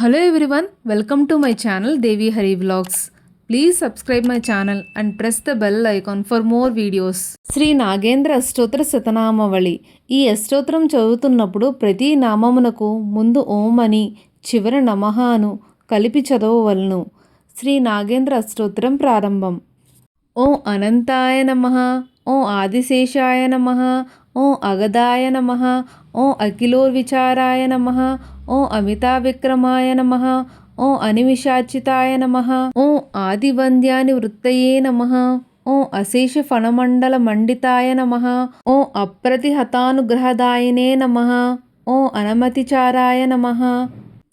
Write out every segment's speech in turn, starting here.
Hello everyone, welcome to my channel Devi Hari Vlogs. Please subscribe my channel and press the bell icon for more videos. Shri Nagendra అష్టోత్తర శతనామావళి. ఈ అష్టోత్తరం చదువుతున్నప్పుడు ప్రతి నామమునకు ముందు ఓం అని చివర నమః అను కలిపి చదవవలను. శ్రీ నాగేంద్ర అష్టోత్తరం ప్రారంభం. ఓం అనంతాయ నమః, ఓం ఆదిశేషాయ నమః, ఓం అగదాయ నమః, ఓం అఖిలోర్విచారాయ నమః, ఓం అమితావిక్రమాయ నమః, ఓం అనిమిషాచితాయ నమః, ఓం ఆదివంద్యాని వృత్తయే నమః, ఓం అశేష ఫణమండల మండితాయ నమః, ఓం అప్రతిహతానుగ్రహదాయినే నమః, ఓం అనమతిచారాయ నమః,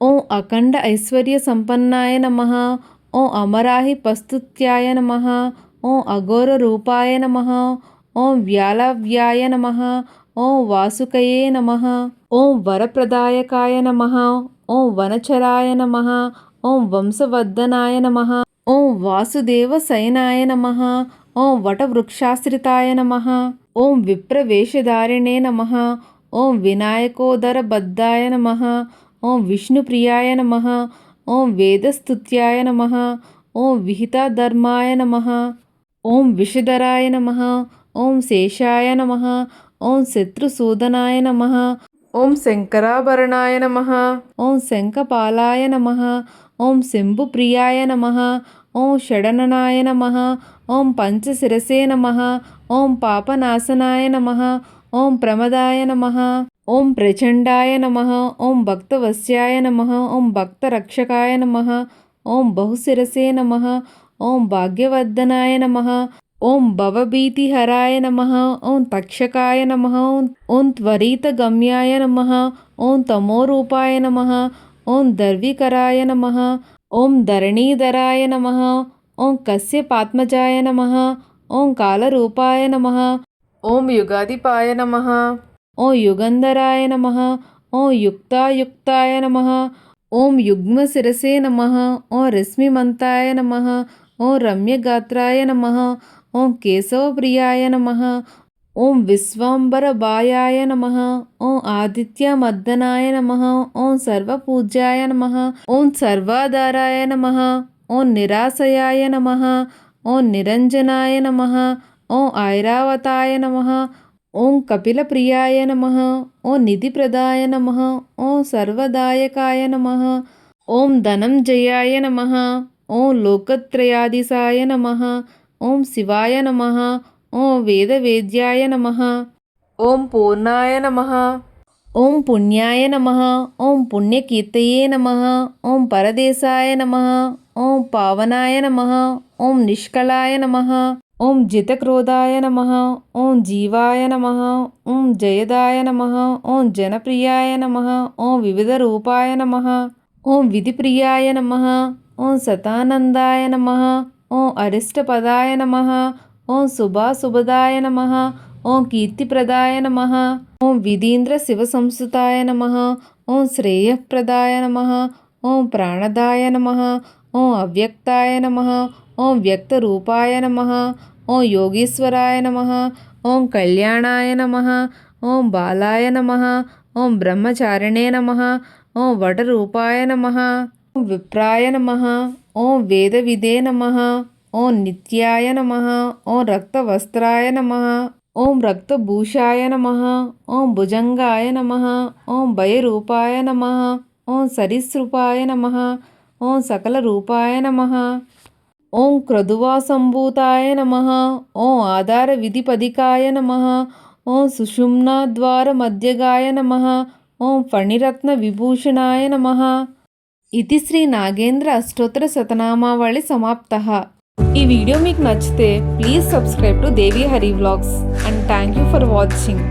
ఓం అఖండ ఐశ్వర్య సంపన్నాయ నమః, ఓం అమరాహి పస్తుత్యాయ నమః, ఓం అఘోర రూపాయ నమః, ఓం వ్యాలవ్యాయ నమః, ఓం వాసుకయే నమః, ఓం వరప్రదాయకాయ నమః, ఓం వనచరాయ నమః, ఓం వంశవర్ధనాయ నమః, ఓం వాసుదేవ శయనాయ నమః, ఓం వటవృక్షాశ్రితాయ నమః, ఓం విప్రవేషధారిణే నమః, ఓం వినాయకోదరబద్ధాయ నమః, ఓం విష్ణుప్రియాయ నమః, ఓం వేదస్తుత్యాయ నమః, ఓం విహితధర్మాయ నమః, ఓం విషధరాయ నమః, ఓం శేషాయ నమః, ఓం శత్రుసూదనాయ నమః, ఓం శంకరాభరణాయ నమః, ఓం శంఖపాలాయ నమః, ఓం శంభుప్రియాయ నమః, ఓం షడననాయ నమః, ఓం పంచశిరసే నమః, ఓం పాపనాశనాయ నమః, ఓం ప్రమదాయ నమః, ఓం ప్రచండాయ నమః, ఓం భక్తవశ్యాయ నమః, ఓం భక్తరక్షకాయ నమః, ఓం బహుశిరసే నమః, ఓం భాగ్యవర్ధనాయ నమః, ఓం భవభీతిహరాయ నమః, ఓం తక్షకాయ నమః, ఓం త్వరితగమ్యాయ నమః, ఓం తమోరూపాయ నమః, ఓం దర్వికరాయ నమః, ఓం ధరణీధరాయ నమః, ఓం కశ్యపాత్మజాయ నమః, ఓం కాలరూపాయ నమః, ఓం యుగాదిపాయ నమః, ఓం యుగంధరాయ నమః, ఓం యుక్తాయుక్తాయ నమః, ఓం యుగ్మశిరసే నమః, ఓం రశ్మిమంతాయ నమః, ఓం రమ్యగాత్రాయ నమః, ఓం కేశవప్రియాయ నమః, ఓం విశ్వంబరబాయాయ నమః, ఓం ఆదిత్యమర్దనాయ నమః, ఓం సర్వపూజ్యాయ నమః, ఓం సర్వాధారాయ నమః, ఓం నిరాశయాయ నమః, ఓం నిరంజనాయ నమః, ఓం ఐరావతాయ నమః, ఓం కపిలప్రియాయ నమః, ఓం నిధిప్రదాయ నమః, ఓం సర్వదాయకాయ నమః, ఓం ధనంజయాయ నమః, ఓం లోకత్రయాధీశాయ నమః, ఓం శివాయ నమః, ఓం వేదవేద్యాయ నమః, ఓం పూర్ణాయ నమః, ఓం పుణ్యాయ నమః, ఓం పుణ్యకీర్తయే నమః, ఓం పరదేశాయ నమః, ఓం పావనాయ నమః, ఓం నిష్కళాయ నమః, ఓం జితక్రోధాయ నమః, ఓం జీవాయ నమః, ఓం జయదాయ నమః, ఓం జనప్రియాయ నమః, ఓం వివిధ రూపాయ నమః, ఓం విధిప్రియాయ నమః, ఓం సతానందాయ నమః, ఓం అరిష్టపదాయ నమః, ఓం శుభాశుభదాయ నమః, ఓం కీర్తిప్రదాయ నమః, ఓం విధీంద్ర శివసంస్థాయ నమః, ఓం శ్రేయఃప్రదాయ నమః, ఓం ప్రాణదాయ నమః, ఓం అవ్యక్తాయ నమః, ఓం వ్యక్తరూపాయ నమః, ఓం యోగీశ్వరాయ నమః, ఓం కళ్యాణాయ నమః, ఓం బాలాయ నమః, ఓం బ్రహ్మచారిణే నమః, ఓం వటరూపాయ నమః, ఓం విప్రాయ నమః, ఓం వేదవిదే నమః, ఓం నిత్యాయ నమః, ఓం రక్తవస్త్రాయ నమః, ఓం రక్తభూషాయ నమః, ఓం భుజంగాయ నమః, ఓం భయరూపాయ నమః, ఓం సరీసృపాయ నమః, ఓం సకలరూపాయ నమః, ఓం క్రదువాసంభూతాయ నమః, ఓం ఆధార విధిపదికాయ నమః, ఓం సుషుమ్నాద్వారమధ్యగాయ నమః, ఓం ఫణిరత్న విభూషణాయ నమః. ఇది శ్రీ నాగేంద్ర అష్టోత్తర శతనామావళి సమాప్తః. ఈ వీడియో మీకు నచ్చితే please subscribe to Devi Hari vlogs and thank you for watching.